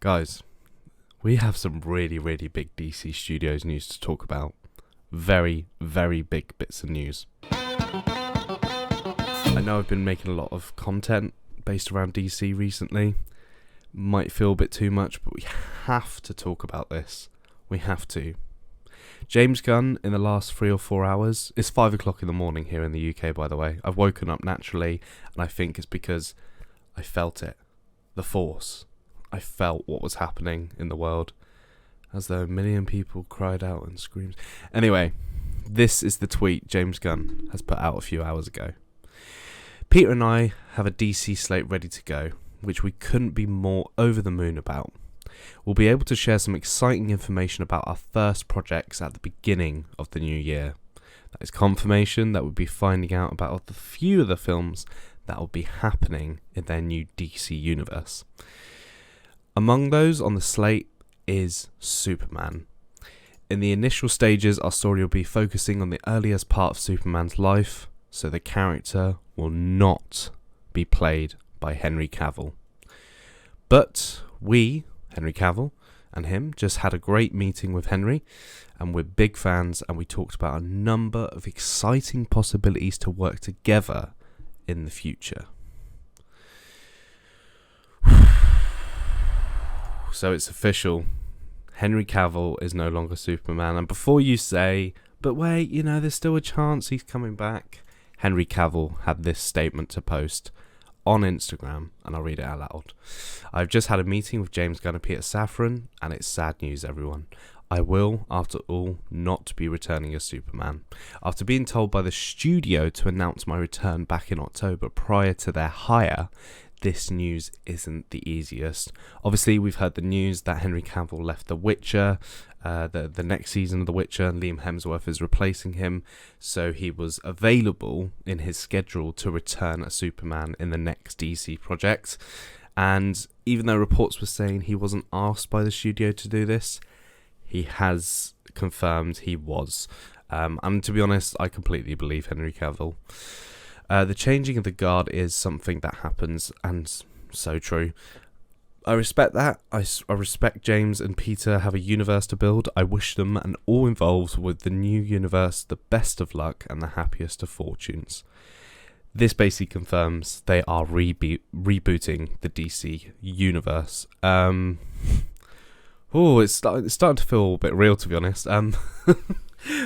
Guys, we have some really, really big DC Studios news to talk about. Very, very big bits of news. I know I've been making a lot of content based around DC recently. Might feel a bit too much, but we have to talk about this. We have to. James Gunn, in the last 3 or 4 hours, it's 5 o'clock in the morning here in the UK, by the way. I've woken up naturally, and I think it's because I felt it. The force. I felt what was happening in the world, as though a million people cried out and screamed. Anyway, this is the tweet James Gunn has put out a few hours ago. Peter and I have a DC slate ready to go, which we couldn't be more over the moon about. We'll be able to share some exciting information about our first projects at the beginning of the new year. That is confirmation that we'll be finding out about a few of the films that will be happening in their new DC universe. Among those on the slate is Superman. In the initial stages, our story will be focusing on the earliest part of Superman's life, so the character will not be played by Henry Cavill. But we, Henry Cavill, and him just had a great meeting with Henry, and we're big fans, and we talked about a number of exciting possibilities to work together in the future. So it's official. Henry Cavill is no longer Superman. And before you say, but wait, there's still a chance he's coming back, Henry Cavill had this statement to post on Instagram, and I'll read it out loud. I've just had a meeting with James Gunn and Peter Safran, and it's sad news, everyone. I will, after all, not be returning as Superman. After being told by the studio to announce my return back in October prior to their hire, this news isn't the easiest. Obviously, we've heard the news that Henry Cavill left The Witcher, the next season of The Witcher, and Liam Hemsworth is replacing him, so he was available in his schedule to return as Superman in the next DC project. And even though reports were saying he wasn't asked by the studio to do this, he has confirmed he was. And to be honest, I completely believe Henry Cavill. The changing of the guard is something that happens, and so true. I respect that. I respect James and Peter have a universe to build. I wish them and all involved with the new universe the best of luck and the happiest of fortunes. This basically confirms they are rebooting the DC universe. It's starting to feel a bit real, to be honest.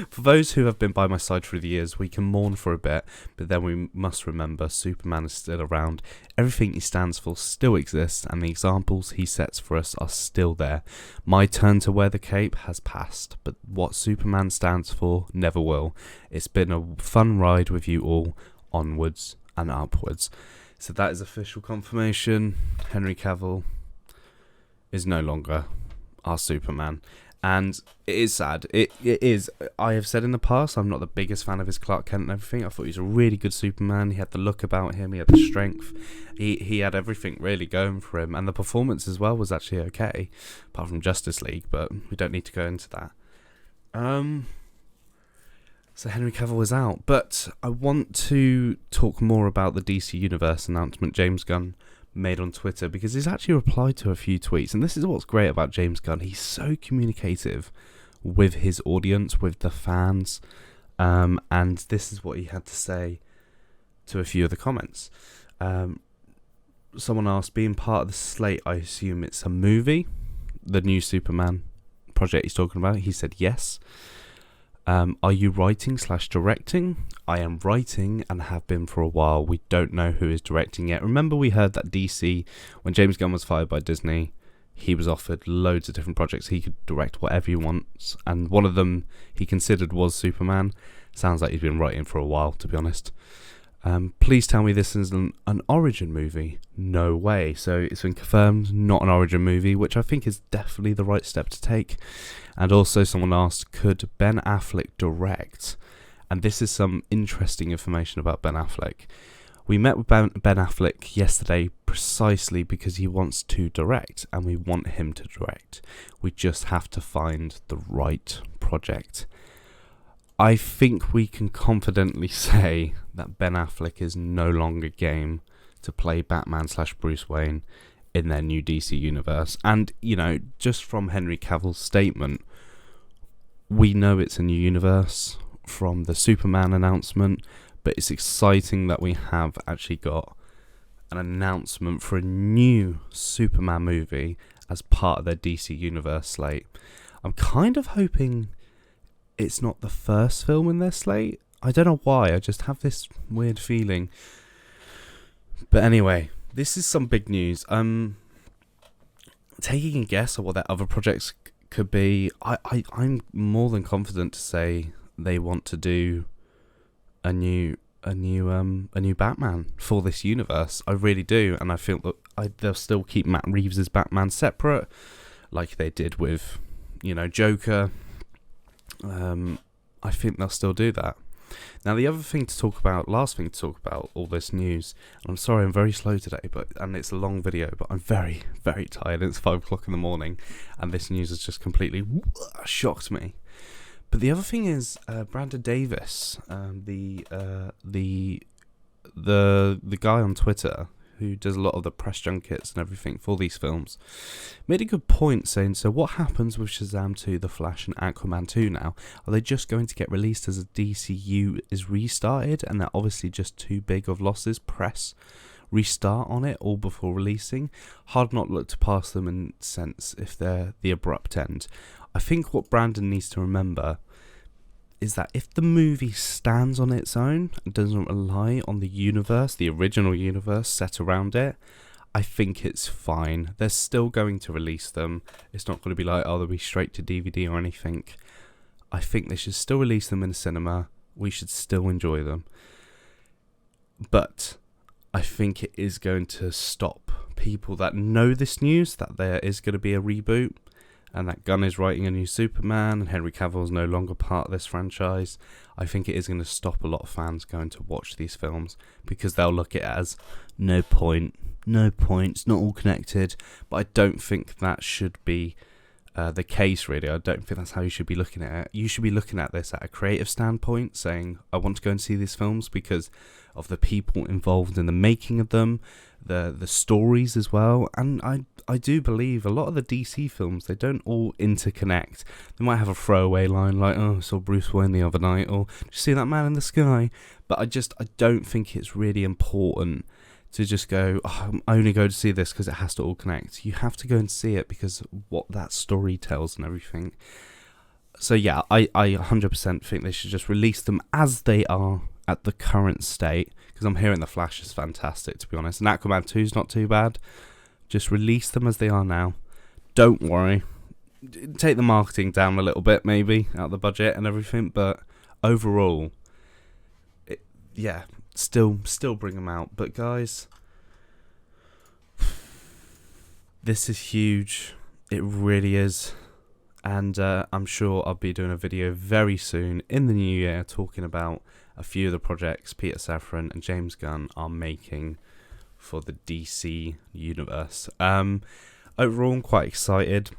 For those who have been by my side through the years, we can mourn for a bit, but then we must remember Superman is still around, everything he stands for still exists, and the examples he sets for us are still there. My turn to wear the cape has passed, but what Superman stands for never will. It's been a fun ride with you all, onwards and upwards. So that is official confirmation. Henry Cavill is no longer our Superman. And it is sad. It is. I have said in the past, I'm not the biggest fan of his Clark Kent and everything. I thought he was a really good Superman. He had the look about him. He had the strength. He had everything really going for him. And the performance as well was actually okay, apart from Justice League. But we don't need to go into that. So Henry Cavill is out. But I want to talk more about the DC Universe announcement James Gunn made on Twitter, because he's actually replied to a few tweets, and this is what's great about James Gunn. He's so communicative with his audience, with the fans, and this is what he had to say to a few of the comments. Someone asked, being part of the slate, I assume it's a movie, the new Superman project he's talking about. He said yes. Are you writing/directing? I am writing and have been for a while. We don't know who is directing yet. Remember, we heard that DC, when James Gunn was fired by Disney, he was offered loads of different projects. He could direct whatever he wants, and one of them he considered was Superman. Sounds like he's been writing for a while, to be honest. Please tell me this is an origin movie. No way. So it's been confirmed, not an origin movie, which I think is definitely the right step to take. And also someone asked, could Ben Affleck direct? And this is some interesting information about Ben Affleck. We met with Ben Affleck yesterday precisely because he wants to direct, and we want him to direct. We just have to find the right project. I think we can confidently say that Ben Affleck is no longer game to play Batman/Bruce Wayne in their new DC universe. And, you know, just from Henry Cavill's statement, we know it's a new universe from the Superman announcement, but it's exciting that we have actually got an announcement for a new Superman movie as part of their DC universe slate. I'm kind of hoping it's not the first film in their slate. I don't know why, I just have this weird feeling. But anyway, this is some big news. Taking a guess at what their other projects could be, I'm more than confident to say they want to do a new Batman for this universe. I really do, and I feel that they'll still keep Matt Reeves' Batman separate, like they did with, you know, Joker. I think they'll still do that. Now, the other thing to talk about, last thing to talk about all this news, and I'm sorry I'm very slow today, and it's a long video, but I'm very, very tired. It's 5 o'clock in the morning, and this news has just completely shocked me. But the other thing is, Brandon Davis, the guy on Twitter who does a lot of the press junkets and everything for these films, made a good point saying, so what happens with Shazam 2, The Flash and Aquaman 2 now? Are they just going to get released as a DCU is restarted and they're obviously just too big of losses, press restart on it all before releasing? Hard not look to pass them in sense if they're the abrupt end. I think what Brandon needs to remember is that if the movie stands on its own and doesn't rely on the universe, the original universe set around it, I think it's fine. They're still going to release them. It's not going to be like, oh, they'll be straight to DVD or anything. I think they should still release them in the cinema. We should still enjoy them. But I think it is going to stop people that know this news, that there is going to be a reboot, and that Gunn is writing a new Superman, and Henry Cavill is no longer part of this franchise. I think it is going to stop a lot of fans going to watch these films, because they'll look at it as no point, it's not all connected. But I don't think that should be the case, really. I don't think that's how you should be looking at it. You should be looking at this at a creative standpoint, saying, I want to go and see these films because of the people involved in the making of them, the stories as well. And I do believe a lot of the DC films, they don't all interconnect. They might have a throwaway line like, oh, I saw Bruce Wayne the other night, or did you see that man in the sky? But I don't think it's really important to just go, oh, I'm only going to see this because it has to all connect. You have to go and see it because of what that story tells and everything. So yeah, I 100% think they should just release them as they are at the current state, because I'm hearing The Flash is fantastic, to be honest, and Aquaman 2 is not too bad. Just release them as they are now. Don't worry. Take the marketing down a little bit, maybe, out of the budget and everything, but overall, still bring them out. But guys, this is huge. It really is. And I'm sure I'll be doing a video very soon in the new year talking about a few of the projects Peter Safran and James Gunn are making for the DC universe. Overall, I'm quite excited.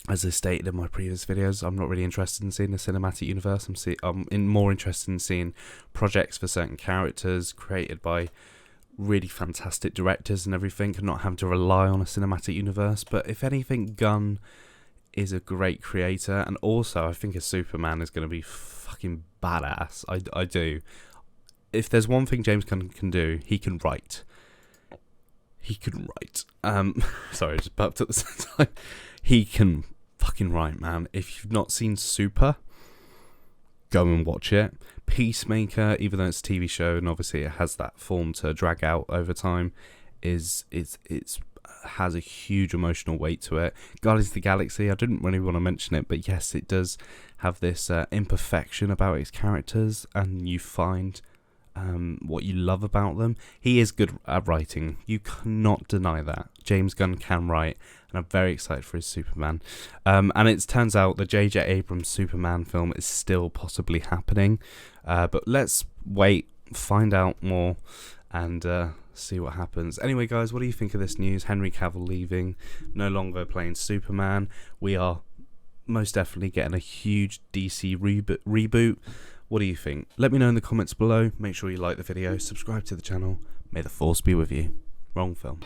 As I stated in my previous videos, I'm not really interested in seeing the cinematic universe. I'm more interested in seeing projects for certain characters created by really fantastic directors and everything, and not having to rely on a cinematic universe. But if anything, Gunn is a great creator, and also I think a Superman is going to be fucking badass. I do. If there's one thing James Gunn can do, he can write. Sorry, I just burped at the same time. He can fucking write, man. If you've not seen Super, go and watch it. Peacemaker, even though it's a TV show and obviously it has that form to drag out over time, it's has a huge emotional weight to it. Guardians of the Galaxy, I didn't really want to mention it, but yes, it does have this imperfection about its characters, and you find what you love about them. He is good at writing. You cannot deny that. James Gunn can write, and I'm very excited for his Superman. And it turns out the J.J. Abrams Superman film is still possibly happening. But let's wait, find out more, and see what happens. Anyway, guys, what do you think of this news? Henry Cavill leaving, no longer playing Superman. We are most definitely getting a huge DC reboot. What do you think? Let me know in the comments below. Make sure you like the video, subscribe to the channel. May the force be with you. Wrong film.